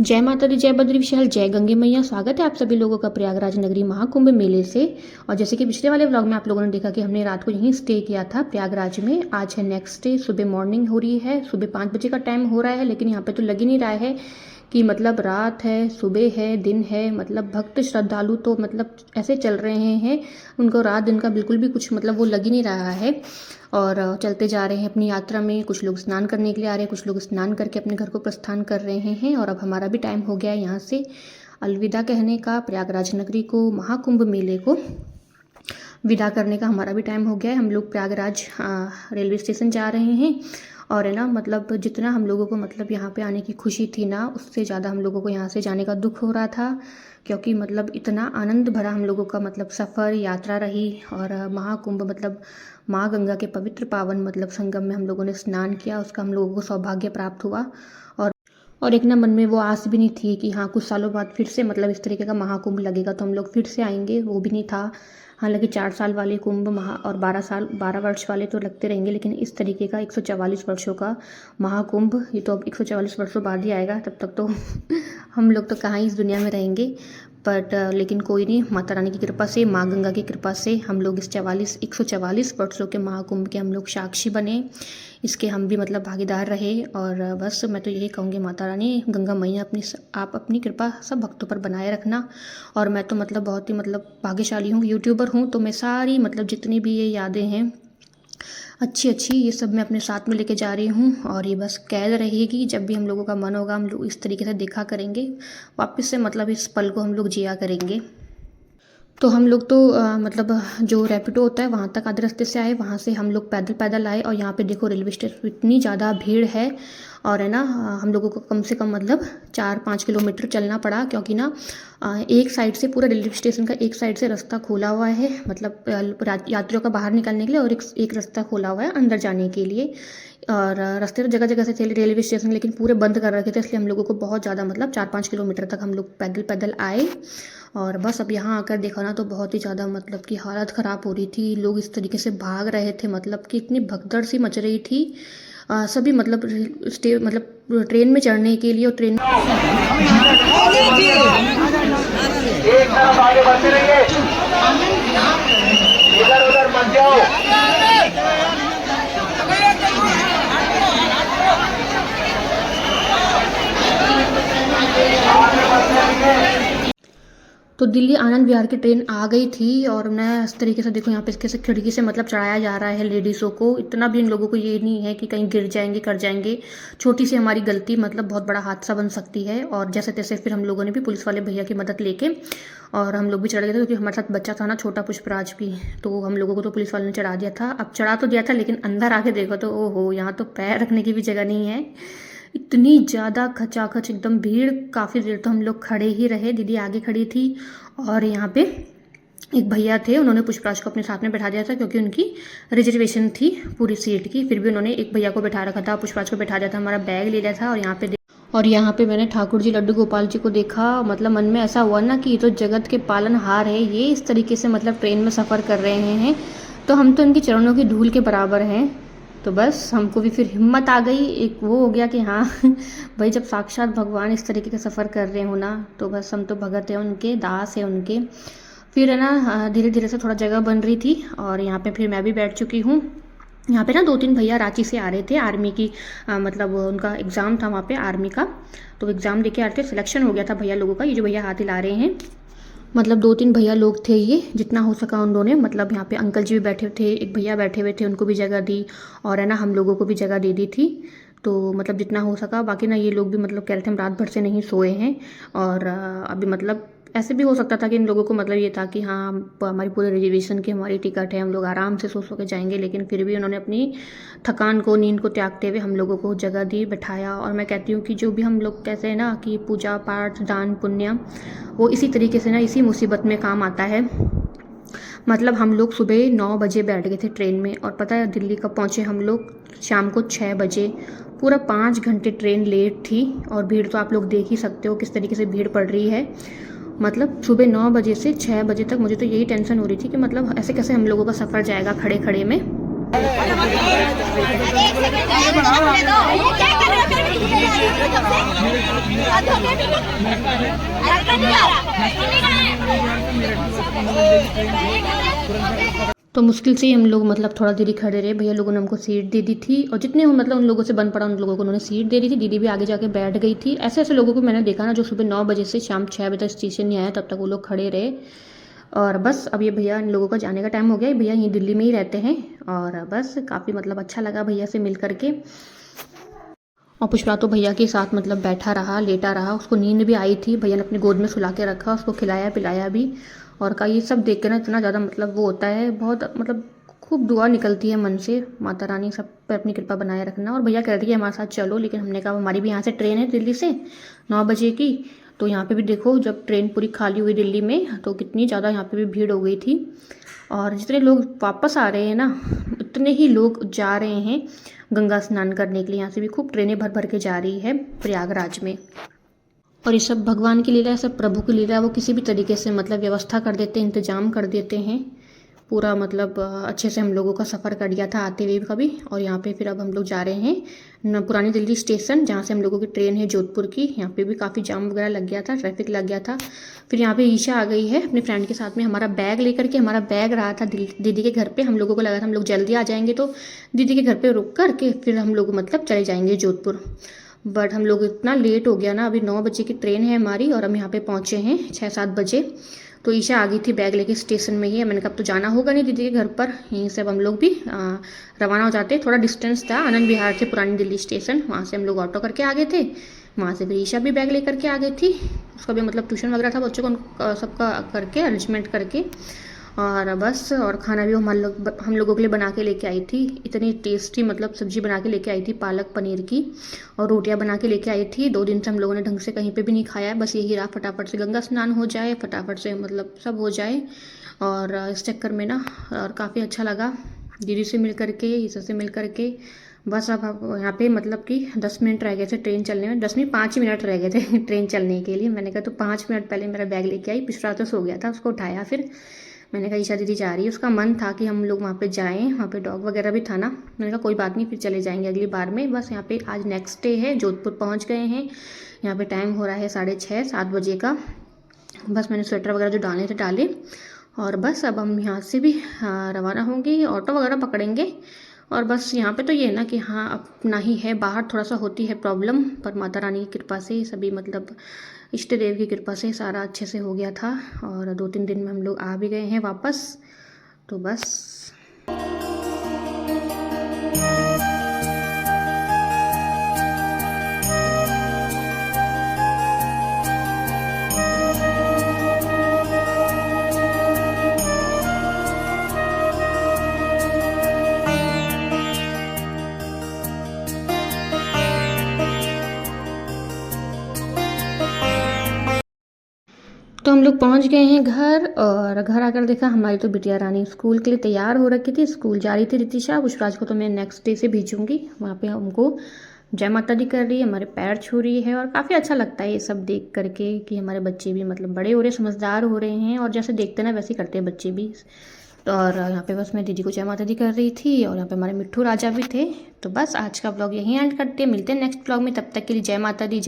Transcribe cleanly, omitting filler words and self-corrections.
जय माता दी, जय बद्री विशाल, जय गंगे मैया। स्वागत है आप सभी लोगों का प्रयागराज नगरी महाकुंभ मेले से। और जैसे कि पिछले वाले व्लॉग में आप लोगों ने देखा कि हमने रात को यहीं स्टे किया था प्रयागराज में। आज है नेक्स्ट डे, सुबह मॉर्निंग हो रही है, सुबह 5 बजे का टाइम हो रहा है, लेकिन यहाँ पे तो लग ही नहीं रहा है कि मतलब रात है, सुबह है, दिन है। मतलब भक्त श्रद्धालु तो मतलब ऐसे चल रहे हैं, उनको रात दिन का बिल्कुल भी कुछ मतलब वो लग ही नहीं रहा है। और चलते जा रहे हैं अपनी यात्रा में। कुछ लोग स्नान करने के लिए आ रहे हैं, कुछ लोग स्नान करके अपने घर को प्रस्थान कर रहे हैं। और अब हमारा भी टाइम हो गया है यहाँ से अलविदा कहने का, प्रयागराज नगरी को, महाकुंभ मेले को विदा करने का हमारा भी टाइम हो गया है। हम लोग प्रयागराज रेलवे स्टेशन जा रहे हैं। और है ना, मतलब जितना हम लोगों को मतलब यहाँ पे आने की खुशी थी ना, उससे ज़्यादा हम लोगों को यहाँ से जाने का दुख हो रहा था। क्योंकि मतलब इतना आनंद भरा हम लोगों का मतलब सफ़र यात्रा रही। और महाकुंभ मतलब माँ गंगा के पवित्र पावन मतलब संगम में हम लोगों ने स्नान किया, उसका हम लोगों को सौभाग्य प्राप्त हुआ। और एक ना मन में वो आस भी नहीं थी कि हाँ कुछ सालों बाद फिर से मतलब इस तरीके का महाकुंभ लगेगा तो हम लोग फिर से आएंगे, वो भी नहीं था। हालांकि 4 साल वाले कुंभ और 12 वर्ष वाले तो लगते रहेंगे, लेकिन इस तरीके का 144 वर्षों का महाकुंभ, ये तो अब 144 वर्षों बाद ही आएगा। तब तक तो हम लोग तो कहाँ ही इस दुनिया में रहेंगे। बट लेकिन कोई नहीं, माता रानी की कृपा से, माँ गंगा की कृपा से हम लोग इस 144 वर्षों के महाकुंभ के हम लोग साक्षी बने, इसके हम भी मतलब भागीदार रहे। और बस मैं तो यही कहूँगी, माता रानी गंगा मैया आप अपनी कृपा सब भक्तों पर बनाए रखना। और मैं तो मतलब बहुत ही मतलब भाग्यशाली हूँ, यूट्यूबर हूँ, तो मैं सारी मतलब जितनी भी ये यादें हैं अच्छी ये सब मैं अपने साथ में लेके जा रही हूँ। और ये बस कैद रहेगी, जब भी हम लोगों का मन होगा हम लोग इस तरीके से देखा करेंगे वापस से, मतलब इस पल को हम लोग जिया करेंगे। तो हम लोग तो मतलब जो रैपिडो होता है वहाँ तक आधे रास्ते से आए, वहाँ से हम लोग पैदल आए। और यहाँ पे देखो रेलवे स्टेशन इतनी ज़्यादा भीड़ है। और है ना, हम लोगों को कम से कम मतलब 4-5 किलोमीटर चलना पड़ा, क्योंकि ना एक साइड से पूरा रेलवे स्टेशन का एक साइड से रास्ता खोला हुआ है, मतलब यात्रियों का बाहर निकलने के लिए, और एक रास्ता खोला हुआ है अंदर जाने के लिए। और रास्ते तो जगह जगह से थे रेलवे स्टेशन, लेकिन पूरे बंद कर रखे थे, इसलिए हम लोगों को बहुत ज़्यादा मतलब 4-5 किलोमीटर तक हम लोग पैदल आए। और बस अब यहाँ आकर देखा ना तो बहुत ही ज़्यादा मतलब कि हालत ख़राब हो रही थी। लोग इस तरीके से भाग रहे थे, मतलब कि इतनी भगदड़ सी मच रही थी। सभी मतलब ट्रेन में चढ़ने के लिए, और ट्रेन एक तरफ आगे बढ़ते रहिए, इधर उधर मत जाओ। तो दिल्ली आनंद विहार की ट्रेन आ गई थी। और मैं इस तरीके से देखो यहाँ पे इसके से खिड़की से मतलब चढ़ाया जा रहा है लेडीज़ों को। इतना भी इन लोगों को ये नहीं है कि कहीं गिर जाएंगे कर जाएंगे, छोटी सी हमारी गलती मतलब बहुत बड़ा हादसा बन सकती है। और जैसे तैसे फिर हम लोगों ने भी पुलिस वाले भैया की मदद लेके और हम लोग भी चढ़ गए थे, क्योंकि हमारे साथ बच्चा था ना छोटा पुष्पराज भी, तो हम लोगों को तो पुलिस वाले ने चढ़ा दिया था। अब चढ़ा तो दिया था, लेकिन अंदर आके देखो तो ओहो, यहाँ तो पैर रखने की भी जगह नहीं है। इतनी ज़्यादा खचाखच एकदम भीड़, काफ़ी देर तो हम लोग खड़े ही रहे। दीदी आगे खड़ी थी और यहाँ पे एक भैया थे, उन्होंने पुष्पराज को अपने साथ में बैठा दिया था, क्योंकि उनकी रिजर्वेशन थी पूरी सीट की। फिर भी उन्होंने एक भैया को बैठा रखा था, पुष्पराज को बैठा दिया था, हमारा बैग ले लिया था। और यहाँ पे मैंने ठाकुर जी लड्डू गोपाल जी को देखा। मतलब मन में ऐसा हुआ ना कि ये तो जगत के पालनहार है, ये इस तरीके से मतलब ट्रेन में सफ़र कर रहे हैं, तो हम तो इनके चरणों की धूल के बराबर हैं। तो बस हमको भी फिर हिम्मत आ गई, एक वो हो गया कि हाँ भाई जब साक्षात भगवान इस तरीके का सफ़र कर रहे हो ना, तो बस हम तो भगत हैं उनके, दास है उनके। फिर है ना धीरे धीरे से थोड़ा जगह बन रही थी, और यहाँ पे फिर मैं भी बैठ चुकी हूँ। यहाँ पे ना 2-3 भैया रांची से आ रहे थे, आर्मी की मतलब उनका एग्ज़ाम था वहाँ पे आर्मी का, तो एग्ज़ाम देके आ रहे थे, सिलेक्शन हो गया था भैया लोगों का। ये जो भैया हाथ हिला रहे हैं, मतलब 2-3 भैया लोग थे ये, जितना हो सका उन्होंने, मतलब यहाँ पे अंकल जी भी बैठे थे, एक भैया बैठे हुए थे, उनको भी जगह दी। और है ना हम लोगों को भी जगह दे दी थी, तो मतलब जितना हो सका। बाकी ना ये लोग भी मतलब कह रहे थे हम रात भर से नहीं सोए हैं। और अभी मतलब ऐसे भी हो सकता था कि इन लोगों को मतलब ये था कि हाँ हमारी पूरे रिजर्वेशन की हमारी टिकट है, हम लोग आराम से सो के जाएंगे, लेकिन फिर भी उन्होंने अपनी थकान को, नींद को त्यागते हुए हम लोगों को जगह दी, बैठाया। और मैं कहती हूँ कि जो भी हम लोग कहते हैं ना कि पूजा पाठ दान पुण्य, वो इसी तरीके से ना इसी मुसीबत में काम आता है। मतलब हम लोग सुबह 9 बजे बैठ गए थे ट्रेन में, और पता है दिल्ली कब पहुँचे हम लोग? शाम को 6 बजे। पूरा 5 घंटे ट्रेन लेट थी। और भीड़ तो आप लोग देख ही सकते हो किस तरीके से भीड़ पड़ रही है। मतलब सुबह 9 बजे से 6 बजे तक मुझे तो यही टेंशन हो रही थी कि मतलब ऐसे कैसे हम लोगों का सफ़र जाएगा खड़े खड़े में। तो मुश्किल से ही हम लोग मतलब थोड़ा देरी खड़े रहे। भैया लोगों ने हमको सीट दे दी थी और जितने हम मतलब उन लोगों से बन पड़ा उन लोगों को उन्होंने सीट दे दी थी। दीदी भी आगे जाके बैठ गई थी। ऐसे ऐसे लोगों को मैंने देखा ना जो सुबह 9 बजे से शाम 6 बजे तक स्टेशन नहीं आया, तब तक वो लोग खड़े रहे। और बस अब ये भैया इन लोगों का जाने का टाइम हो गया। भैया यहीं दिल्ली में ही रहते हैं और बस काफ़ी मतलब अच्छा लगा भैया से मिल करके। और पुष्पा तो भैया के साथ मतलब बैठा रहा, लेटा रहा। उसको नींद भी आई थी, भैया ने अपनी गोद में सुला के रखा, उसको खिलाया पिलाया भी। और का ये सब देख के ना इतना ज़्यादा मतलब वो होता है, बहुत मतलब खूब दुआ निकलती है मन से। माता रानी सब पे अपनी कृपा बनाए रखना। और भैया कह रही है हमारे साथ चलो, लेकिन हमने कहा हमारी भी यहाँ से ट्रेन है दिल्ली से 9 बजे की। तो यहाँ पे भी देखो जब ट्रेन पूरी खाली हुई दिल्ली में तो कितनी ज़्यादा यहाँ पे भी भीड़ हो गई थी। और जितने लोग वापस आ रहे हैं ना उतने ही लोग जा रहे हैं गंगा स्नान करने के लिए। यहाँ से भी खूब ट्रेनें भर भर के जा रही है प्रयागराज में। और ये सब भगवान की लीला है, सब प्रभु की लीला है। वो किसी भी तरीके से मतलब व्यवस्था कर देते हैं, इंतजाम कर देते हैं पूरा। मतलब अच्छे से हम लोगों का सफ़र कर लिया था आते हुए कभी। और यहाँ पे फिर अब हम लोग जा रहे हैं पुरानी दिल्ली स्टेशन, जहाँ से हम लोगों की ट्रेन है जोधपुर की। यहाँ पे भी काफ़ी जाम वगैरह लग गया था, ट्रैफिक लग गया था। फिर यहाँ पे ईशा आ गई है अपने फ्रेंड के साथ में हमारा बैग लेकर के। हमारा बैग रहा था दीदी के घर पे। हम लोगों को लगा था हम लोग जल्दी आ जाएंगे तो दीदी के घर पे रुक कर के फिर हम लोग मतलब चले जाएंगे जोधपुर। बट हम लोग इतना लेट हो गया ना, अभी 9 बजे की ट्रेन है हमारी और हम यहाँ पे पहुँचे हैं 6-7 बजे। तो ईशा आ गई थी बैग लेके स्टेशन में ही। मैंने कहा अब तो जाना होगा नहीं दीदी के घर पर, यहीं से अब हम लोग भी रवाना हो जाते। थोड़ा डिस्टेंस था आनंद विहार से पुरानी दिल्ली स्टेशन, वहाँ से हम लोग ऑटो करके आ गए थे। वहाँ से फिर ईशा भी बैग लेकर के आ गई थी। उसका भी मतलब ट्यूशन वगैरह था बच्चों को सबका करके अरेंजमेंट करके। और बस और खाना भी हम लोगों के लिए बना के लेके आई थी। इतनी टेस्टी मतलब सब्जी बना के लेके आई थी पालक पनीर की, और रोटियां बना के लेके आई थी। 2 दिन से हम लोगों ने ढंग से कहीं पे भी नहीं खाया है। बस यही रहा फटाफट से गंगा स्नान हो जाए, फटाफट से मतलब सब हो जाए। और इस चक्कर में ना और काफ़ी अच्छा लगा दीदी से मिल करके, ईशा से मिल करके। बस अब यहाँ पे मतलब कि 10 मिनट रह गए थे ट्रेन चलने में। 10 नहीं 5 ही मिनट रह गए थे ट्रेन चलने के लिए। मैंने कहा तो 5 मिनट पहले मेरा बैग लेके आई। पिछड़ा तो सो गया था, उसको उठाया। फिर मैंने कहा ईशा दीदी जा रही है, उसका मन था कि हम लोग वहाँ पे जाएं। वहाँ पे डॉग वगैरह भी था ना। मैंने कहा कोई बात नहीं फिर चले जाएंगे अगली बार में। बस यहाँ पे आज नेक्स्ट डे है, जोधपुर पहुँच गए हैं। यहाँ पे टाइम हो रहा है 6:30-7 बजे का। बस मैंने स्वेटर वगैरह जो डालने थे डाले। और बस अब हम यहाँ से भी रवाना होंगे, ऑटो वगैरह पकड़ेंगे। और बस यहाँ पे तो ये है ना कि हाँ अपना ही है, बाहर थोड़ा सा होती है प्रॉब्लम, पर माता रानी की कृपा से सभी मतलब इष्ट देव की कृपा से सारा अच्छे से हो गया था। और 2-3 दिन में हम लोग आ भी गए हैं वापस। तो बस तो हम लोग पहुंच गए हैं घर। और घर आकर देखा हमारी तो बिटिया रानी स्कूल के लिए तैयार हो रखी थी, स्कूल जा रही थी रितिशा। पुष्पराज को तो मैं नेक्स्ट डे से भेजूंगी। वहाँ पे हमको जय माता दी कर रही है, हमारे पैर छू रही है। और काफ़ी अच्छा लगता है ये सब देख करके कि हमारे बच्चे भी मतलब बड़े हो रहे हैं, समझदार हो रहे हैं। और जैसे देखते ना वैसे ही करते हैं बच्चे भी। तो और यहाँ पे बस मैं दीदी को जय माता दी कर रही थी और यहाँ पे हमारे मिट्ठू राजा भी थे। तो बस आज का ब्लॉग यहीं एंड करते हैं, मिलते हैं नेक्स्ट ब्लॉग में। तब तक के लिए जय माता दी।